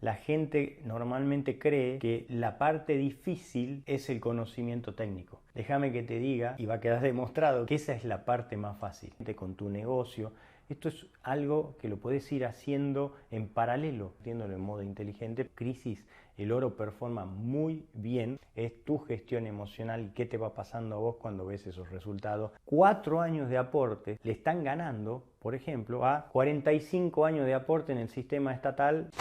La gente normalmente cree que la parte difícil es el conocimiento técnico. Déjame que te diga, y va a quedar demostrado, que esa es la parte más fácil. Con tu negocio, esto es algo que lo puedes ir haciendo en paralelo, haciéndolo en modo inteligente. Crisis, el oro performa muy bien, es tu gestión emocional y qué te va pasando a vos cuando ves esos resultados. 4 años de aporte le están ganando, por ejemplo, a 45 años de aporte en el sistema estatal.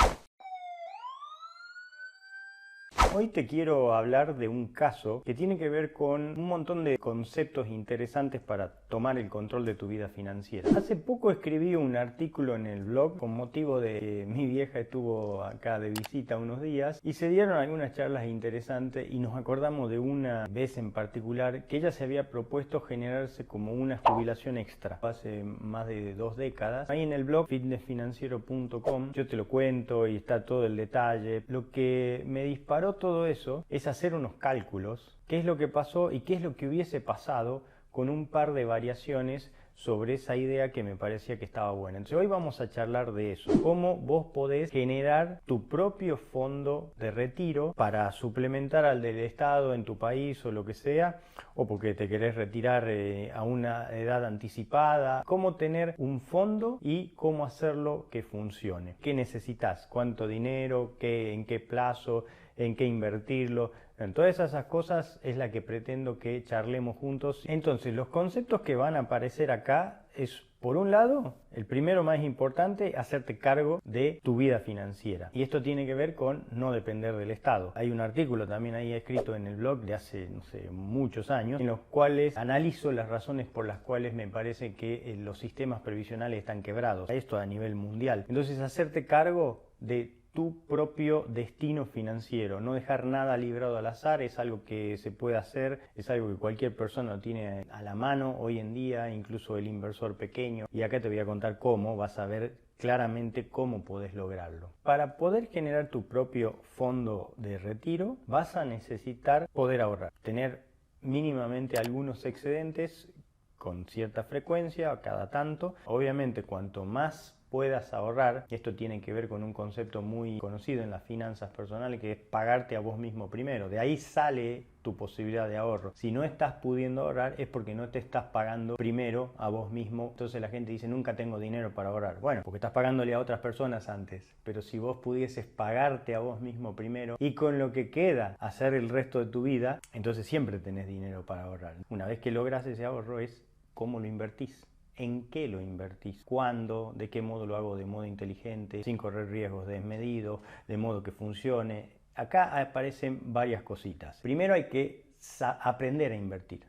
Hoy te quiero hablar de un caso que tiene que ver con un montón de conceptos interesantes para tomar el control de tu vida financiera. Hace poco escribí un artículo en el blog con motivo de que mi vieja estuvo acá de visita unos días y se dieron algunas charlas interesantes y nos acordamos de una vez en particular que ella se había propuesto generarse como una jubilación extra hace más de 2 décadas. Ahí en el blog fitnessfinanciero.com yo te lo cuento y está todo el detalle. Lo que me disparó todo eso es hacer unos cálculos, qué es lo que pasó y qué es lo que hubiese pasado con un par de variaciones sobre esa idea que me parecía que estaba buena. Entonces hoy vamos a charlar de eso, cómo vos podés generar tu propio fondo de retiro para suplementar al del Estado en tu país o lo que sea, o porque te querés retirar a una edad anticipada, cómo tener un fondo y cómo hacerlo que funcione. ¿Qué necesitas? ¿Cuánto dinero? ¿En qué plazo? ¿En qué invertirlo? En todas esas cosas es la que pretendo que charlemos juntos. Entonces, los conceptos que van a aparecer acá es, por un lado, el primero más importante, hacerte cargo de tu vida financiera. Y esto tiene que ver con no depender del Estado. Hay un artículo también ahí escrito en el blog de hace, no sé, muchos años, en los cuales analizo las razones por las cuales me parece que los sistemas previsionales están quebrados. Esto a nivel mundial. Entonces, hacerte cargo de tu propio destino financiero, no dejar nada librado al azar, es algo que se puede hacer, es algo que cualquier persona lo tiene a la mano hoy en día, incluso el inversor pequeño, y acá te voy a contar cómo, vas a ver claramente cómo podés lograrlo. Para poder generar tu propio fondo de retiro, vas a necesitar poder ahorrar, tener mínimamente algunos excedentes con cierta frecuencia, cada tanto. Obviamente, cuanto más puedas ahorrar, y esto tiene que ver con un concepto muy conocido en las finanzas personales, que es pagarte a vos mismo primero. De ahí sale tu posibilidad de ahorro. Si no estás pudiendo ahorrar es porque no te estás pagando primero a vos mismo. Entonces la gente dice, nunca tengo dinero para ahorrar. Bueno, porque estás pagándole a otras personas antes. Pero si vos pudieses pagarte a vos mismo primero y con lo que queda hacer el resto de tu vida, entonces siempre tenés dinero para ahorrar. Una vez que logras ese ahorro es cómo lo invertís. ¿En qué lo invertís? ¿Cuándo? ¿De qué modo lo hago de modo inteligente? Sin correr riesgos desmedidos, de modo que funcione. Acá aparecen varias cositas. Primero hay que aprender a invertir,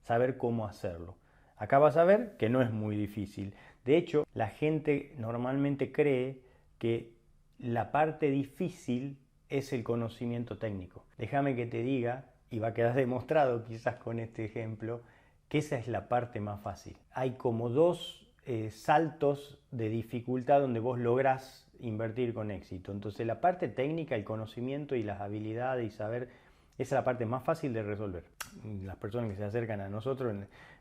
saber cómo hacerlo. Acá vas a ver que no es muy difícil. De hecho, la gente normalmente cree que la parte difícil es el conocimiento técnico. Déjame que te diga, y va a quedar demostrado quizás con este ejemplo, que esa es la parte más fácil. Hay como 2 saltos de dificultad donde vos lográs invertir con éxito. Entonces la parte técnica, el conocimiento y las habilidades y saber, esa es la parte más fácil de resolver. Las personas que se acercan a nosotros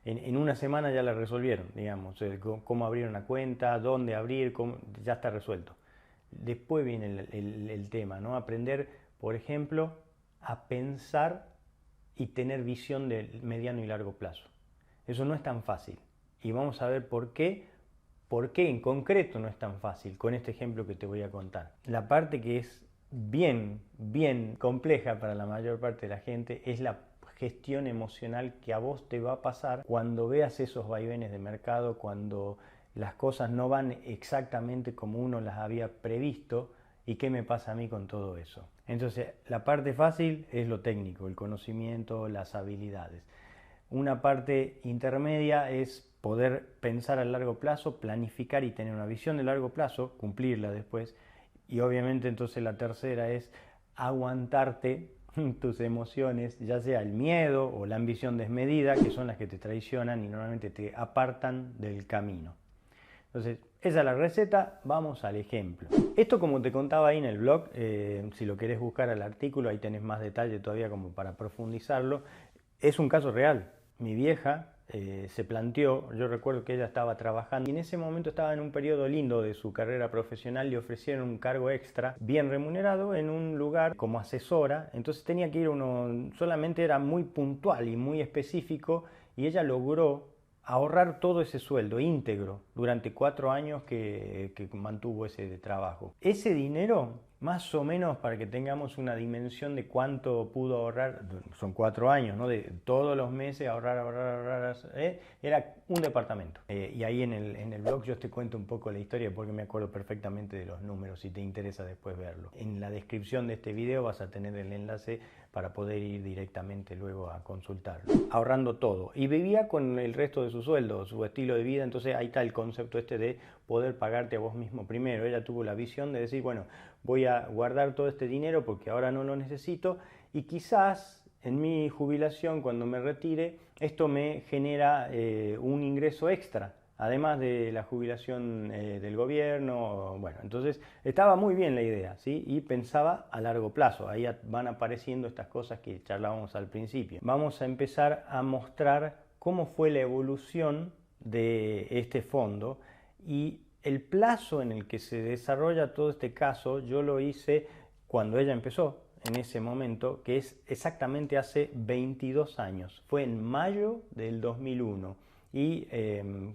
en una semana ya la resolvieron, digamos, cómo abrir una cuenta, dónde abrir, ya está resuelto. Después viene el tema, ¿no? Aprender, por ejemplo, a pensar y tener visión de mediano y largo plazo. Eso no es tan fácil y vamos a ver por qué en concreto no es tan fácil con este ejemplo que te voy a contar. La parte que es bien compleja para la mayor parte de la gente es la gestión emocional que a vos te va a pasar cuando veas esos vaivenes de mercado, cuando las cosas no van exactamente como uno las había previsto. ¿Y qué me pasa a mí con todo eso? Entonces, la parte fácil es lo técnico, el conocimiento, las habilidades. Una parte intermedia es poder pensar a largo plazo, planificar y tener una visión de largo plazo, cumplirla después. Y obviamente entonces la tercera es aguantarte tus emociones, ya sea el miedo o la ambición desmedida, que son las que te traicionan y normalmente te apartan del camino. Entonces, esa es la receta, vamos al ejemplo. Esto, como te contaba ahí en el blog, si lo querés buscar al artículo, ahí tenés más detalle todavía como para profundizarlo, es un caso real. Mi vieja se planteó, yo recuerdo que ella estaba trabajando y en ese momento estaba en un periodo lindo de su carrera profesional, le ofrecieron un cargo extra bien remunerado en un lugar como asesora, entonces tenía que ir uno, solamente era muy puntual y muy específico y ella logró ahorrar todo ese sueldo íntegro durante 4 años que mantuvo ese trabajo. Ese dinero, más o menos para que tengamos una dimensión de cuánto pudo ahorrar, son 4 años, ¿no? De todos los meses ahorrar, era un departamento. Y ahí en el blog yo te cuento un poco la historia porque me acuerdo perfectamente de los números, si te interesa después verlo. En la descripción de este video vas a tener el enlace para poder ir directamente luego a consultarlo. Ahorrando todo. Y vivía con el resto de su sueldo, su estilo de vida, entonces ahí está el concepto este de poder pagarte a vos mismo primero. Ella tuvo la visión de decir, bueno, voy a guardar todo este dinero porque ahora no lo necesito y quizás en mi jubilación, cuando me retire, esto me genera un ingreso extra. Además de la jubilación del gobierno, bueno, entonces estaba muy bien la idea, ¿sí? Y pensaba a largo plazo, ahí van apareciendo estas cosas que charlábamos al principio. Vamos a empezar a mostrar cómo fue la evolución de este fondo y el plazo en el que se desarrolla todo este caso, yo lo hice cuando ella empezó, en ese momento, que es exactamente hace 22 años, fue en mayo del 2001. Y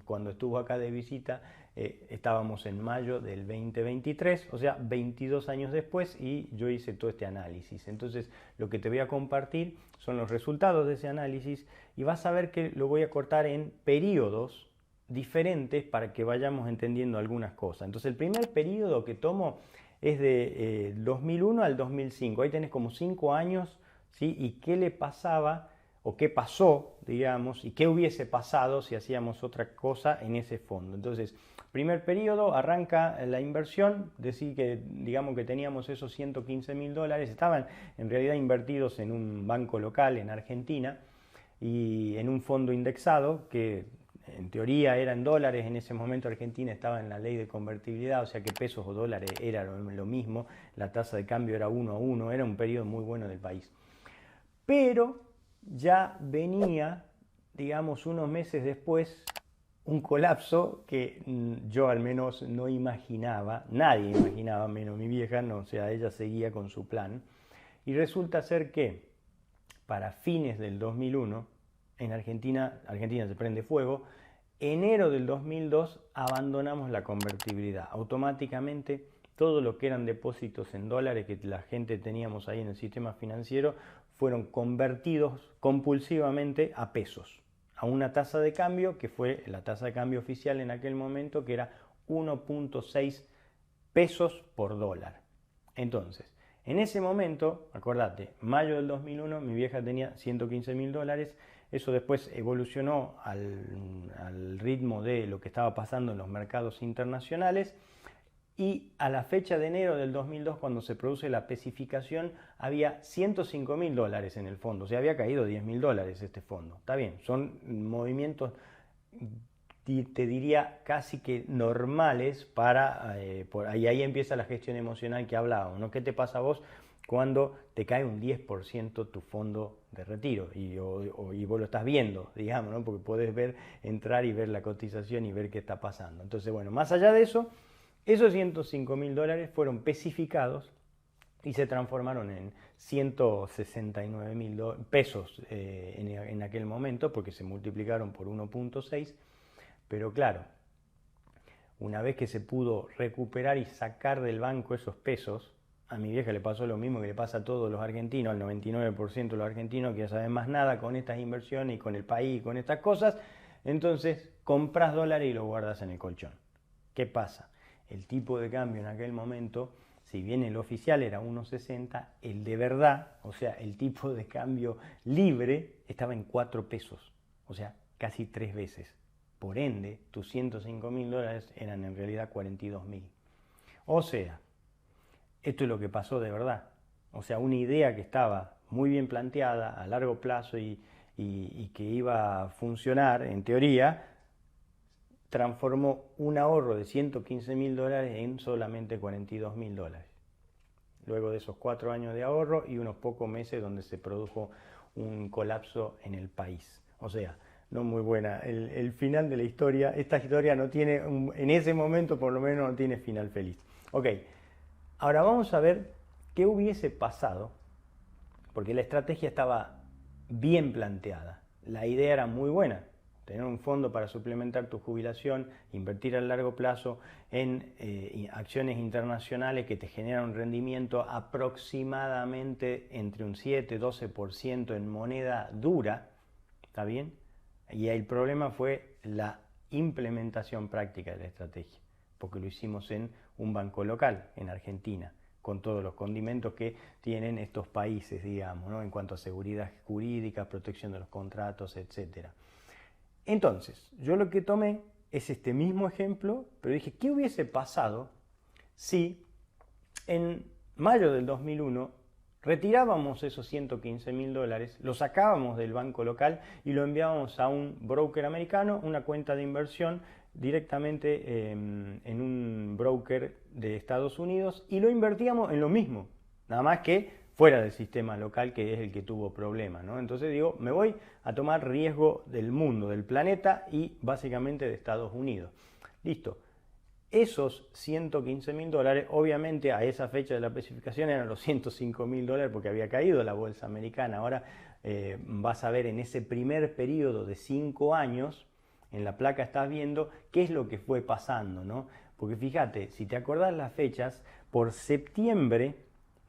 cuando estuvo acá de visita estábamos en mayo del 2023, o sea 22 años después, y yo hice todo este análisis. Entonces lo que te voy a compartir son los resultados de ese análisis y vas a ver que lo voy a cortar en periodos diferentes para que vayamos entendiendo algunas cosas. Entonces el primer periodo que tomo es de 2001 al 2005, ahí tenés como 5 años, ¿sí? Y qué le pasaba o qué pasó, digamos, y qué hubiese pasado si hacíamos otra cosa en ese fondo. Entonces, primer periodo, arranca la inversión, decir que, digamos que teníamos esos 115.000 dólares, estaban en realidad invertidos en un banco local en Argentina y en un fondo indexado que en teoría era en dólares, en ese momento Argentina estaba en la ley de convertibilidad, o sea que pesos o dólares era lo mismo, la tasa de cambio era 1 a 1, era un periodo muy bueno del país. Pero ya venía, digamos, unos meses después, un colapso que yo al menos no imaginaba, nadie imaginaba, menos mi vieja, no, o sea, ella seguía con su plan. Y resulta ser que para fines del 2001, en Argentina se prende fuego, enero del 2002 abandonamos la convertibilidad. Automáticamente todo lo que eran depósitos en dólares que la gente teníamos ahí en el sistema financiero fueron convertidos compulsivamente a pesos, a una tasa de cambio que fue la tasa de cambio oficial en aquel momento, que era 1.6 pesos por dólar. Entonces, en ese momento, acordate, mayo del 2001, mi vieja tenía 115.000 dólares, eso después evolucionó al ritmo de lo que estaba pasando en los mercados internacionales y a la fecha de enero del 2002, cuando se produce la especificación, había 105.000 dólares en el fondo, o sea, había caído 10.000 dólares este fondo. Está bien, son movimientos, te diría, casi que normales para, y ahí empieza la gestión emocional que hablábamos, ¿no? ¿Qué te pasa a vos cuando te cae un 10% tu fondo de retiro y vos lo estás viendo, digamos, ¿no? Porque podés entrar y ver la cotización y ver qué está pasando? Entonces, bueno, más allá de eso, esos 105.000 dólares fueron especificados y se transformaron en 169.000 pesos en aquel momento, porque se multiplicaron por 1.6, pero claro, una vez que se pudo recuperar y sacar del banco esos pesos, a mi vieja le pasó lo mismo que le pasa a todos los argentinos, al 99% de los argentinos que ya saben más nada con estas inversiones y con el país y con estas cosas, entonces compras dólares y los guardas en el colchón. ¿Qué pasa? El tipo de cambio en aquel momento, si bien el oficial era 1.60, el de verdad, o sea, el tipo de cambio libre, estaba en 4 pesos, o sea, casi 3 veces. Por ende, tus 105.000 dólares eran en realidad 42.000. O sea, esto es lo que pasó de verdad. O sea, una idea que estaba muy bien planteada a largo plazo y que iba a funcionar, en teoría, transformó un ahorro de 115.000 dólares en solamente 42.000 dólares. Luego de esos 4 años de ahorro y unos pocos meses donde se produjo un colapso en el país. O sea, no muy buena. El final de la historia, esta historia no tiene, en ese momento por lo menos no tiene final feliz. Ok, ahora vamos a ver qué hubiese pasado, porque la estrategia estaba bien planteada. La idea era muy buena, tener un fondo para suplementar tu jubilación, invertir a largo plazo en acciones internacionales que te generan un rendimiento aproximadamente entre un 7-12% en moneda dura, ¿está bien? Y el problema fue la implementación práctica de la estrategia, porque lo hicimos en un banco local, en Argentina, con todos los condimentos que tienen estos países, digamos, ¿no? En cuanto a seguridad jurídica, protección de los contratos, etc. Entonces, yo lo que tomé es este mismo ejemplo, pero dije, ¿qué hubiese pasado si en mayo del 2001 retirábamos esos $115.000, lo sacábamos del banco local y lo enviábamos a un broker americano, una cuenta de inversión directamente en un broker de Estados Unidos y lo invertíamos en lo mismo, nada más que fuera del sistema local, que es el que tuvo problemas, ¿no? Entonces digo, me voy a tomar riesgo del mundo, del planeta y básicamente de Estados Unidos. Listo. Esos $115.000, obviamente a esa fecha de la especificación eran los $105.000 porque había caído la bolsa americana. Ahora vas a ver en ese primer periodo de 5 años, en la placa estás viendo qué es lo que fue pasando, ¿no? Porque fíjate, si te acordás las fechas, por septiembre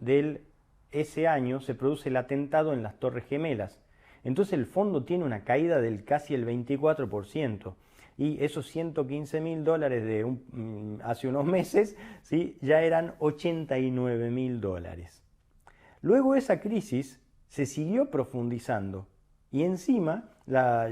de ese año se produce el atentado en las Torres Gemelas. Entonces el fondo tiene una caída del casi el 24%. Y esos $115.000 de hace unos meses, ¿sí? Ya eran $89.000. Luego esa crisis se siguió profundizando y encima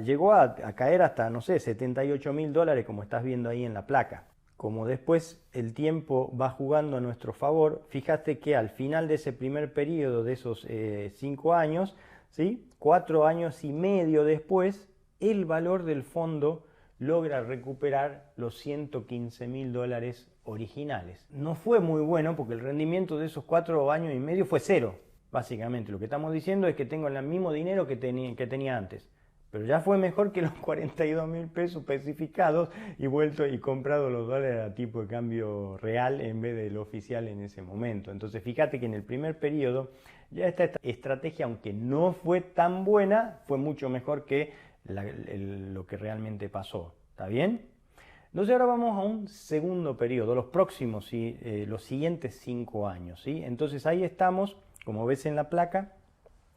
llegó a caer hasta, no sé, $78.000 como estás viendo ahí en la placa. Como después el tiempo va jugando a nuestro favor, fíjate que al final de ese primer periodo de esos 5 años, ¿sí? 4 años y medio después, el valor del fondo logra recuperar los $115.000 originales. No fue muy bueno porque el rendimiento de esos 4 años y medio fue cero. Básicamente lo que estamos diciendo es que tengo el mismo dinero que tenía antes. Pero ya fue mejor que los 42.000 pesos especificados y vuelto y comprado los dólares a tipo de cambio real en vez del oficial en ese momento. Entonces fíjate que en el primer periodo ya esta estrategia, aunque no fue tan buena, fue mucho mejor que lo que realmente pasó. ¿Está bien? Entonces ahora vamos a un segundo periodo, los próximos, ¿sí? Los siguientes 5 años. ¿Sí? Entonces ahí estamos, como ves en la placa,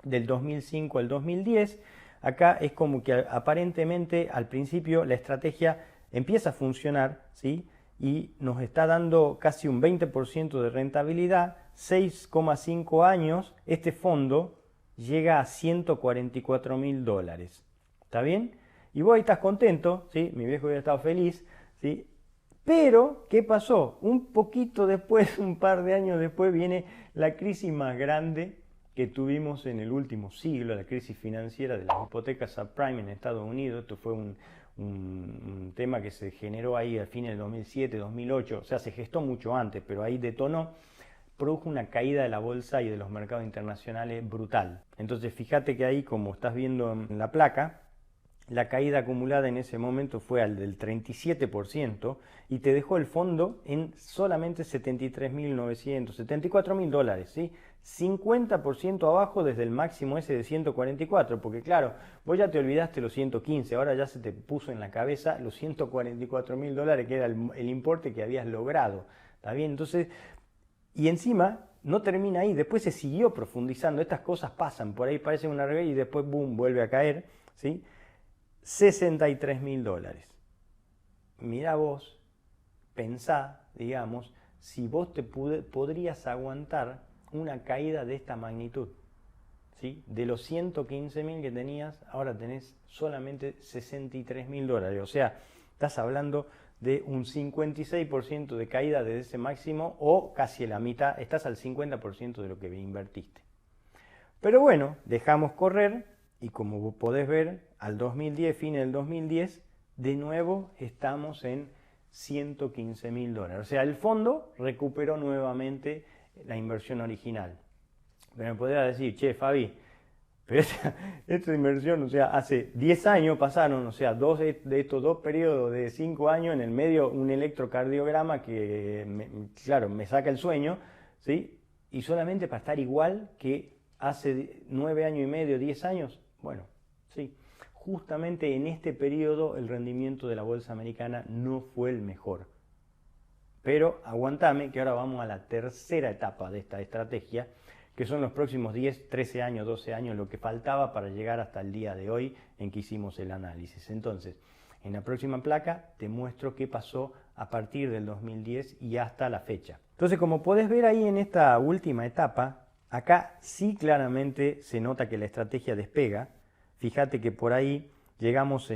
del 2005 al 2010. Acá es como que aparentemente al principio la estrategia empieza a funcionar, ¿sí? Y nos está dando casi un 20% de rentabilidad, 6,5 años, este fondo llega a $144.000. ¿Está bien? Y vos ahí estás contento, ¿sí? Mi viejo hubiera estado feliz, ¿sí? Pero, ¿qué pasó? Un poquito después, un par de años después, viene la crisis más grande que tuvimos en el último siglo, la crisis financiera de las hipotecas subprime en Estados Unidos. Esto fue un tema que se generó ahí al fin del 2007, 2008, o sea, se gestó mucho antes, pero ahí detonó, produjo una caída de la bolsa y de los mercados internacionales brutal. Entonces, fíjate que ahí, como estás viendo en la placa, la caída acumulada en ese momento fue al del 37% y te dejó el fondo en solamente $73.900, $74.000, ¿sí? 50% abajo desde el máximo ese de 144, porque claro, vos ya te olvidaste los 115, ahora ya se te puso en la cabeza los $144.000, que era el importe que habías logrado. ¿Está bien? Entonces, y encima no termina ahí, después se siguió profundizando, estas cosas pasan, por ahí parece una regla y después boom, vuelve a caer, ¿sí? $63.000. Mira vos, pensá, digamos, si vos podrías aguantar una caída de esta magnitud, ¿sí? De los 115.000 que tenías, ahora tenés solamente $63.000. O sea, estás hablando de un 56% de caída de ese máximo o casi la mitad, estás al 50% de lo que invertiste. Pero bueno, dejamos correr y como vos podés ver, al 2010, fin del 2010, de nuevo estamos en $115.000. O sea, el fondo recuperó nuevamente la inversión original. Pero me podría decir, che, Fabi, Pero esta inversión, o sea, hace 10 años pasaron, o sea, de estos dos periodos de 5 años, en el medio un electrocardiograma que, claro, me saca el sueño, ¿sí? Y solamente para estar igual que hace 9 años y medio, 10 años, bueno, sí. Justamente en este periodo el rendimiento de la bolsa americana no fue el mejor. Pero aguantame que ahora vamos a la tercera etapa de esta estrategia, que son los próximos 10, 13 años, 12 años, lo que faltaba para llegar hasta el día de hoy en que hicimos el análisis. Entonces, en la próxima placa te muestro qué pasó a partir del 2010 y hasta la fecha. Entonces, como puedes ver ahí en esta última etapa, acá sí claramente se nota que la estrategia despega. Fíjate que por ahí llegamos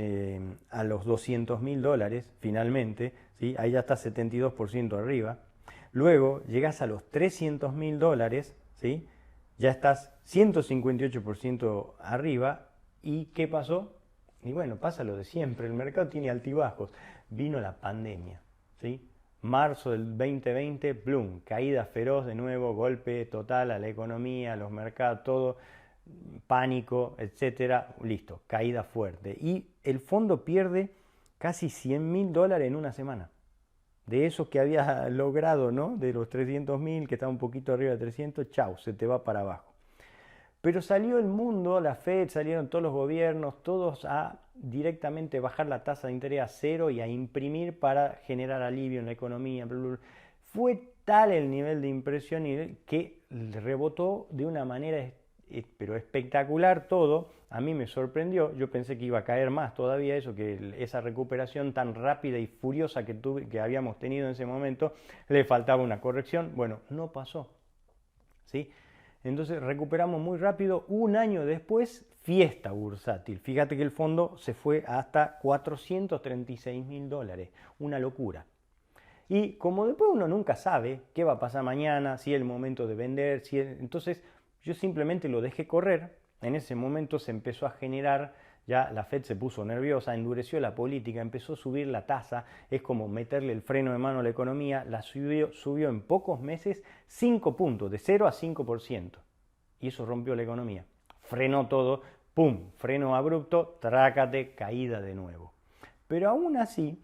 a los $200.000 finalmente, ¿sí? Ahí ya está 72% arriba. Luego llegas a los $300.000, ¿sí? Ya estás 158% arriba. ¿Y qué pasó? Y bueno, pasa lo de siempre, el mercado tiene altibajos. Vino la pandemia, ¿sí? Marzo del 2020, plum, caída feroz de nuevo, golpe total a la economía, a los mercados, todo, pánico, etcétera, listo, caída fuerte. Y el fondo pierde casi $100.000 en una semana. De eso que había logrado, ¿no? De los 300.000, que estaba un poquito arriba de 300, chau, se te va para abajo. Pero salió el mundo, la Fed, salieron todos los gobiernos, todos a directamente bajar la tasa de interés a cero y a imprimir para generar alivio en la economía. Fue tal el nivel de impresión que rebotó de una manera pero espectacular todo. A mí me sorprendió, yo pensé que iba a caer más todavía eso, que esa recuperación tan rápida y furiosa que habíamos tenido en ese momento, le faltaba una corrección. Bueno, no pasó, ¿sí? Entonces recuperamos muy rápido. Un año después, fiesta bursátil. Fíjate que el fondo se fue hasta $436.000. Una locura. Y como después uno nunca sabe qué va a pasar mañana, si es el momento de vender, entonces yo simplemente lo dejé correr. En ese momento se empezó a generar, ya la Fed se puso nerviosa, endureció la política, empezó a subir la tasa, es como meterle el freno de mano a la economía, la subió en pocos meses 5 puntos, de 0 a 5%. Y eso rompió la economía. Frenó todo, ¡pum! Freno abrupto, trácate, caída de nuevo. Pero aún así,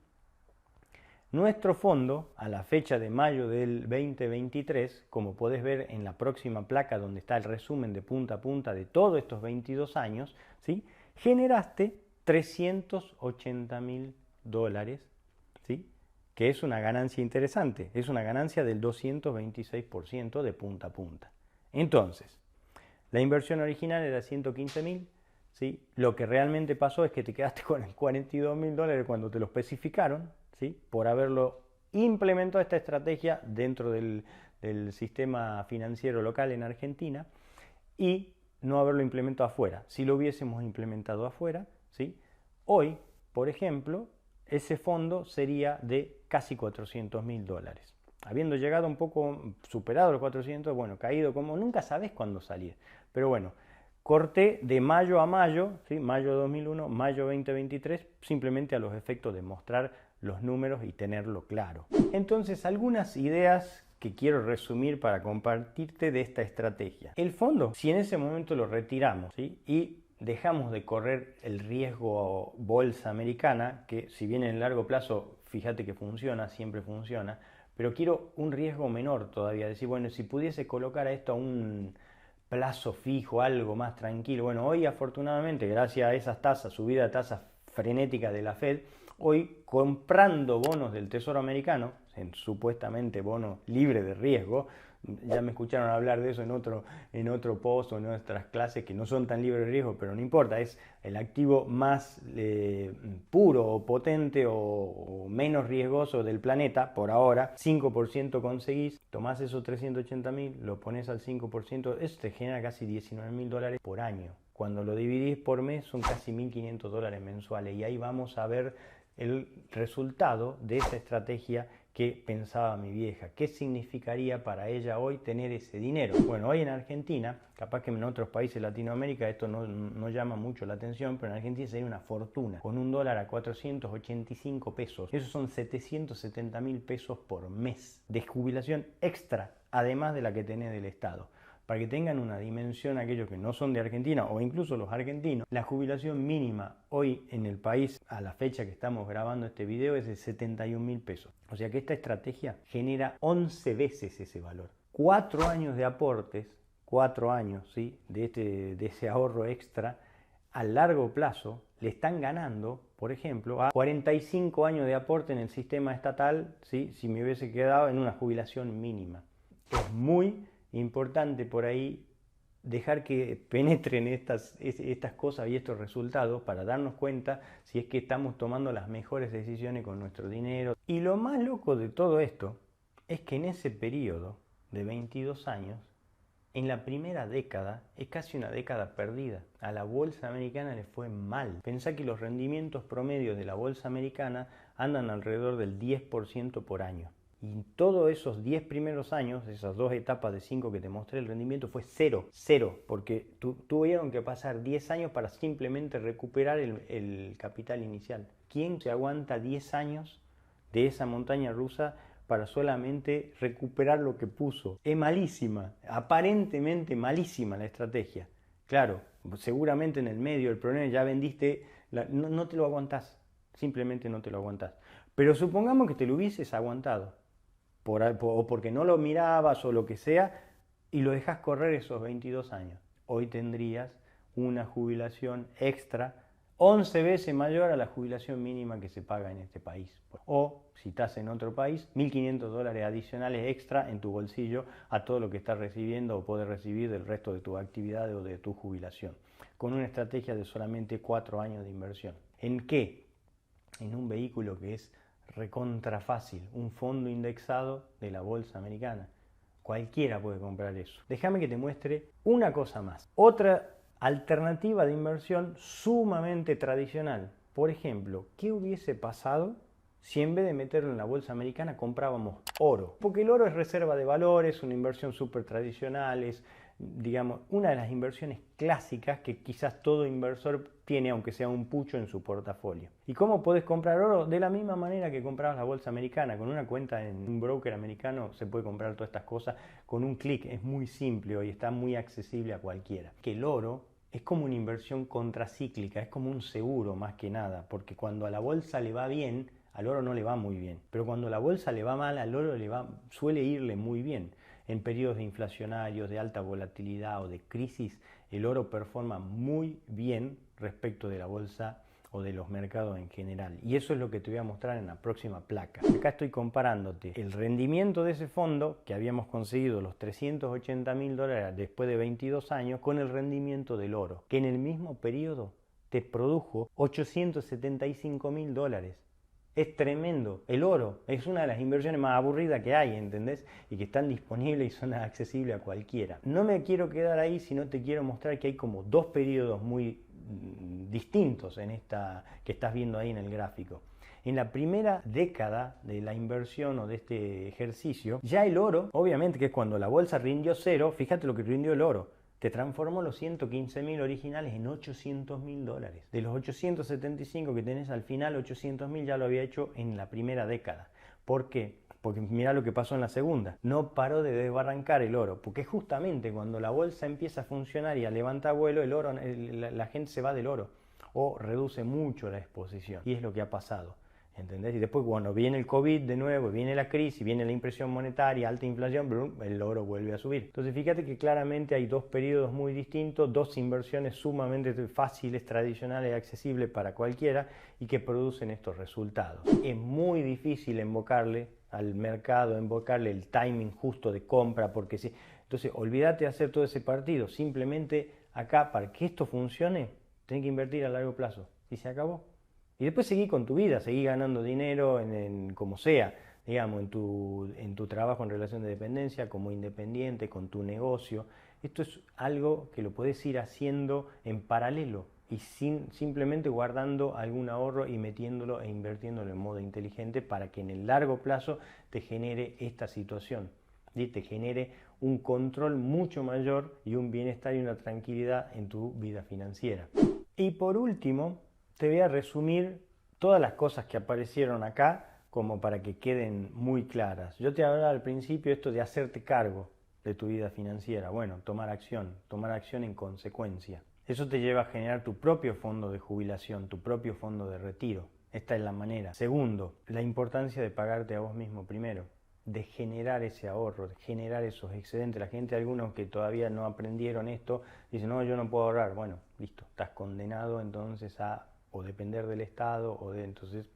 nuestro fondo, a la fecha de mayo del 2023, como podés ver en la próxima placa donde está el resumen de punta a punta de todos estos 22 años, ¿sí? Generaste $380.000, ¿sí? Que es una ganancia interesante, es una ganancia del 226% de punta a punta. Entonces, la inversión original era 115.000, ¿sí? Lo que realmente pasó es que te quedaste con el $42.000 cuando te lo especificaron, ¿sí? Por haberlo implementado esta estrategia dentro del sistema financiero local en Argentina y no haberlo implementado afuera. Si lo hubiésemos implementado afuera, ¿sí? Hoy, por ejemplo, ese fondo sería de casi $400.000. Habiendo llegado un poco superado los 400, bueno, caído como nunca sabes cuándo salir. Pero bueno, corté de mayo a mayo, ¿sí? Mayo 2001, mayo 2023, simplemente a los efectos de mostrar los números y tenerlo claro. Entonces, algunas ideas que quiero resumir para compartirte de esta estrategia. El fondo, si en ese momento lo retiramos, ¿sí? Y dejamos de correr el riesgo bolsa americana, que si bien en el largo plazo, fíjate que funciona, siempre funciona, pero quiero un riesgo menor todavía, decir, bueno, si pudiese colocar a esto a un plazo fijo, algo más tranquilo. Bueno, hoy afortunadamente, gracias a esas tasas, subida de tasas frenética de la Fed, hoy comprando bonos del Tesoro americano, supuestamente bonos libres de riesgo, ya me escucharon hablar de eso en otro post o en otras clases que no son tan libres de riesgo, pero no importa, es el activo más puro o potente o menos riesgoso del planeta por ahora. 5% conseguís, tomás esos 380.000, lo pones al 5%, eso te genera casi $19.000 por año. Cuando lo dividís por mes son casi $1.500 mensuales y ahí vamos a ver el resultado de esa estrategia que pensaba mi vieja. ¿Qué significaría para ella hoy tener ese dinero? Bueno, hoy en Argentina, capaz que en otros países de Latinoamérica esto no llama mucho la atención, pero en Argentina sería una fortuna. Con un dólar a 485 pesos, esos son 770.000 pesos por mes de jubilación extra, además de la que tenés del Estado. Para que tengan una dimensión aquellos que no son de Argentina o incluso los argentinos, la jubilación mínima hoy en el país, a la fecha que estamos grabando este video, es de 71.000 pesos. O sea que esta estrategia genera 11 veces ese valor. 4 años de aportes, 4 años, ¿sí?, de ese ahorro extra, a largo plazo le están ganando, por ejemplo, a 45 años de aporte en el sistema estatal, ¿sí?, si me hubiese quedado en una jubilación mínima. Es muy importante por ahí dejar que penetren estas cosas y estos resultados para darnos cuenta si es que estamos tomando las mejores decisiones con nuestro dinero. Y lo más loco de todo esto es que en ese periodo de 22 años, en la primera década, es casi una década perdida. A la bolsa americana le fue mal. Pensá que los rendimientos promedios de la bolsa americana andan alrededor del 10% por año. Y en todos esos 10 primeros años, esas 2 etapas de 5 que te mostré, el rendimiento fue cero, porque tuvieron que pasar 10 años para simplemente recuperar el capital inicial. ¿Quién se aguanta 10 años de esa montaña rusa para solamente recuperar lo que puso? Es malísima, aparentemente malísima la estrategia. Claro, seguramente en el medio el problema ya vendiste, no te lo aguantás, simplemente no te lo aguantás. Pero supongamos que te lo hubieses aguantado, o porque no lo mirabas o lo que sea, y lo dejas correr esos 22 años. Hoy tendrías una jubilación extra 11 veces mayor a la jubilación mínima que se paga en este país. O, si estás en otro país, $1.500 adicionales extra en tu bolsillo a todo lo que estás recibiendo o puedes recibir del resto de tu actividad o de tu jubilación, con una estrategia de solamente 4 años de inversión. ¿En qué? En un vehículo que es recontra fácil, un fondo indexado de la bolsa americana. Cualquiera puede comprar eso. Déjame que te muestre una cosa más. Otra alternativa de inversión sumamente tradicional. Por ejemplo, ¿qué hubiese pasado si en vez de meterlo en la bolsa americana comprábamos oro? Porque el oro es reserva de valores, una inversión súper tradicional, es, digamos, una de las inversiones clásicas que quizás todo inversor tiene, aunque sea un pucho en su portafolio. ¿Y cómo puedes comprar oro? De la misma manera que comprabas la bolsa americana. Con una cuenta en un broker americano se puede comprar todas estas cosas con un clic. Es muy simple y está muy accesible a cualquiera. Que el oro es como una inversión contracíclica, es como un seguro más que nada, porque cuando a la bolsa le va bien, al oro no le va muy bien. Pero cuando a la bolsa le va mal, al oro suele irle muy bien. En periodos inflacionarios, de alta volatilidad o de crisis, el oro performa muy bien respecto de la bolsa o de los mercados en general. Y eso es lo que te voy a mostrar en la próxima placa. Acá estoy comparándote el rendimiento de ese fondo, que habíamos conseguido los $380.000 después de 22 años, con el rendimiento del oro, que en el mismo periodo te produjo $875.000. Es tremendo. El oro es una de las inversiones más aburridas que hay, ¿entendés? Y que están disponibles y son accesibles a cualquiera. No me quiero quedar ahí, sino te quiero mostrar que hay como 2 periodos muy distintos en esta que estás viendo ahí en el gráfico. En la primera década de la inversión o de este ejercicio, ya el oro, obviamente que es cuando la bolsa rindió cero, fíjate lo que rindió el oro. Te transformó los 115.000 originales en $800.000. De los 875 que tenés al final, 800.000 ya lo había hecho en la primera década. ¿Por qué? Porque mira lo que pasó en la segunda. No paró de desbarrancar el oro, porque justamente cuando la bolsa empieza a funcionar y a levantar vuelo, el oro, la gente se va del oro o reduce mucho la exposición. Y es lo que ha pasado. ¿Entendés? Y después cuando viene el COVID de nuevo, viene la crisis, viene la impresión monetaria, alta inflación, brum, el oro vuelve a subir. Entonces fíjate que claramente hay 2 periodos muy distintos, 2 inversiones sumamente fáciles, tradicionales, accesibles para cualquiera y que producen estos resultados. Es muy difícil invocarle al mercado, invocarle el timing justo de compra, porque sí. Entonces olvídate de hacer todo ese partido, simplemente acá para que esto funcione, tenés que invertir a largo plazo y se acabó. Y después seguí con tu vida, seguí ganando dinero como sea, digamos, en tu trabajo en relación de dependencia, como independiente, con tu negocio. Esto es algo que lo puedes ir haciendo en paralelo y simplemente guardando algún ahorro y metiéndolo e invirtiéndolo en modo inteligente para que en el largo plazo te genere esta situación y te genere un control mucho mayor y un bienestar y una tranquilidad en tu vida financiera. Y por último, te voy a resumir todas las cosas que aparecieron acá como para que queden muy claras. Yo te hablaba al principio esto de hacerte cargo. de tu vida financiera? Bueno, tomar acción en consecuencia. Eso te lleva a generar tu propio fondo de jubilación, tu propio fondo de retiro. Esta es la manera. Segundo, la importancia de pagarte a vos mismo primero, de generar ese ahorro, de generar esos excedentes. La gente, algunos que todavía no aprendieron esto, dicen, no, yo no puedo ahorrar. Bueno, listo, estás condenado entonces a o depender del Estado entonces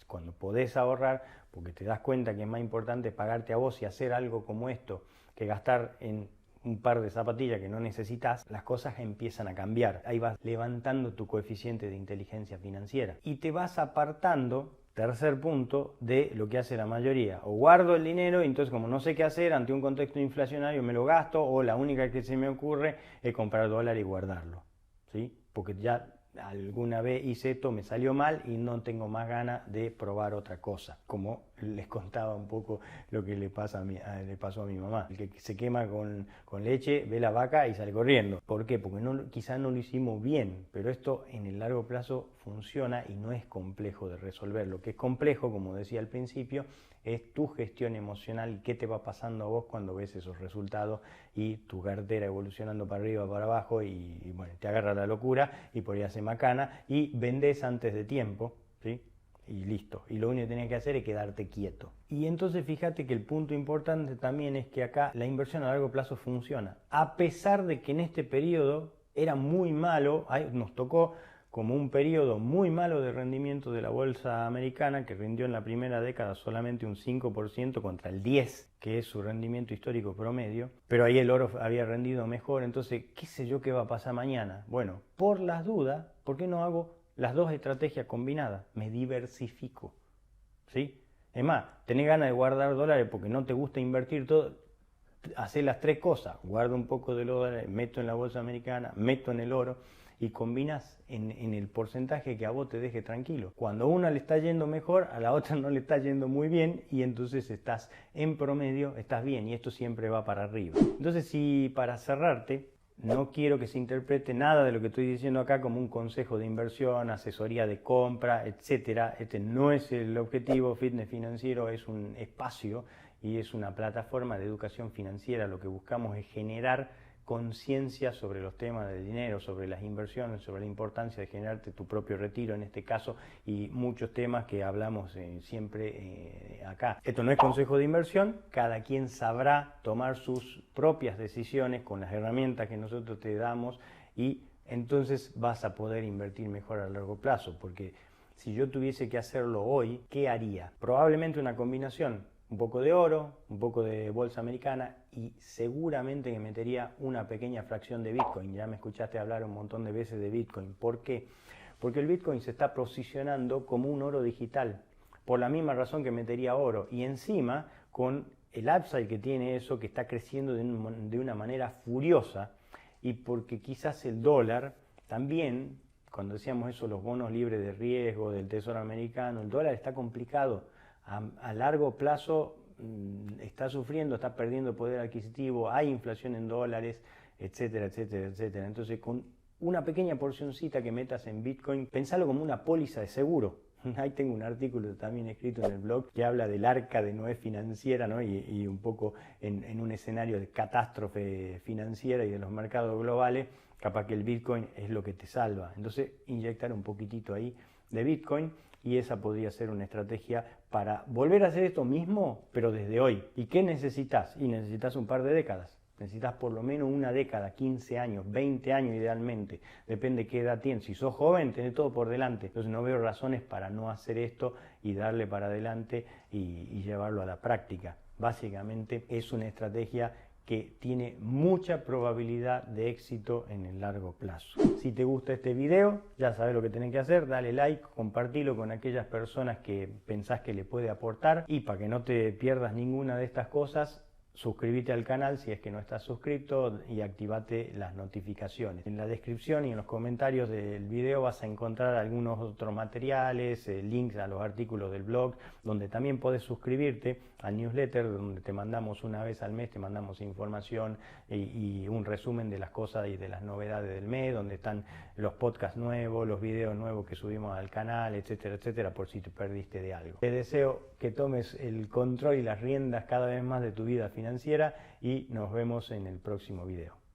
cuando podés ahorrar, porque te das cuenta que es más importante pagarte a vos y hacer algo como esto que gastar en un par de zapatillas que no necesitas, las cosas empiezan a cambiar. Ahí vas levantando tu coeficiente de inteligencia financiera y te vas apartando, tercer punto, de lo que hace la mayoría. O guardo el dinero y entonces como no sé qué hacer ante un contexto inflacionario me lo gasto, o la única que se me ocurre es comprar dólar y guardarlo, ¿sí? Porque ya alguna vez hice esto, me salió mal y no tengo más ganas de probar otra cosa. Como les contaba un poco lo que le pasó a mi mamá. El que se quema con leche, ve la vaca y sale corriendo. ¿Por qué? Porque quizás no lo hicimos bien, pero esto en el largo plazo funciona y no es complejo de resolver. Lo que es complejo, como decía al principio, es tu gestión emocional y qué te va pasando a vos cuando ves esos resultados y tu cartera evolucionando para arriba, para abajo y bueno, te agarra la locura y por ahí hace macana y vendés antes de tiempo, ¿sí? Y listo. Y lo único que tenés que hacer es quedarte quieto. Y entonces fíjate que el punto importante también es que acá la inversión a largo plazo funciona. A pesar de que en este periodo era muy malo, nos tocó como un periodo muy malo de rendimiento de la bolsa americana, que rindió en la primera década solamente un 5% contra el 10%, que es su rendimiento histórico promedio, pero ahí el oro había rendido mejor. Entonces, ¿qué sé yo qué va a pasar mañana? Bueno, por las dudas, ¿por qué no hago las dos estrategias combinadas? Me diversifico, ¿sí? Es más, tenés ganas de guardar dólares porque no te gusta invertir todo, hacé las tres cosas, guardo un poco de los dólares, meto en la bolsa americana, meto en el oro y combinas en el porcentaje que a vos te deje tranquilo. Cuando a una le está yendo mejor, a la otra no le está yendo muy bien y entonces estás en promedio, estás bien y esto siempre va para arriba. Entonces, si para cerrarte, no quiero que se interprete nada de lo que estoy diciendo acá como un consejo de inversión, asesoría de compra, etcétera. Este no es el objetivo. Fitness Financiero es un espacio y es una plataforma de educación financiera. Lo que buscamos es generar conciencia sobre los temas del dinero, sobre las inversiones, sobre la importancia de generarte tu propio retiro en este caso y muchos temas que hablamos siempre acá. Esto no es consejo de inversión, cada quien sabrá tomar sus propias decisiones con las herramientas que nosotros te damos y entonces vas a poder invertir mejor a largo plazo, porque si yo tuviese que hacerlo hoy, ¿qué haría? Probablemente una combinación. Un poco de oro, un poco de bolsa americana y seguramente que metería una pequeña fracción de Bitcoin. Ya me escuchaste hablar un montón de veces de Bitcoin. ¿Por qué? Porque el Bitcoin se está posicionando como un oro digital, por la misma razón que metería oro. Y encima, con el upside que tiene eso, que está creciendo de una manera furiosa, y porque quizás el dólar también, cuando decíamos eso, los bonos libres de riesgo del Tesoro americano, el dólar está complicado. A largo plazo está sufriendo, está perdiendo poder adquisitivo, hay inflación en dólares, etcétera, etcétera, etcétera. Entonces, con una pequeña porcioncita que metas en Bitcoin, pensalo como una póliza de seguro. Ahí tengo un artículo también escrito en el blog que habla del arca de Noé financiera, ¿no? y un poco en un escenario de catástrofe financiera y de los mercados globales, capaz que el Bitcoin es lo que te salva. Entonces, inyectar un poquitito ahí de Bitcoin. Y esa podría ser una estrategia para volver a hacer esto mismo, pero desde hoy. ¿Y qué necesitas? Y necesitas un par de décadas. Necesitas por lo menos una década, 15 años, 20 años idealmente. Depende qué edad tienes. Si sos joven, tenés todo por delante. Entonces no veo razones para no hacer esto y darle para adelante y llevarlo a la práctica. Básicamente es una estrategia que tiene mucha probabilidad de éxito en el largo plazo. Si te gusta este video, ya sabes lo que tenés que hacer, dale like, compartilo con aquellas personas que pensás que le puede aportar y para que no te pierdas ninguna de estas cosas, suscríbete al canal si es que no estás suscrito y activate las notificaciones. En la descripción y en los comentarios del video vas a encontrar algunos otros materiales, links a los artículos del blog, donde también podés suscribirte al newsletter, donde te mandamos una vez al mes, te mandamos información y un resumen de las cosas y de las novedades del mes, donde están los podcasts nuevos, los videos nuevos que subimos al canal, etcétera, etcétera, por si te perdiste de algo. Te deseo que tomes el control y las riendas cada vez más de tu vida financiera financiera y nos vemos en el próximo video.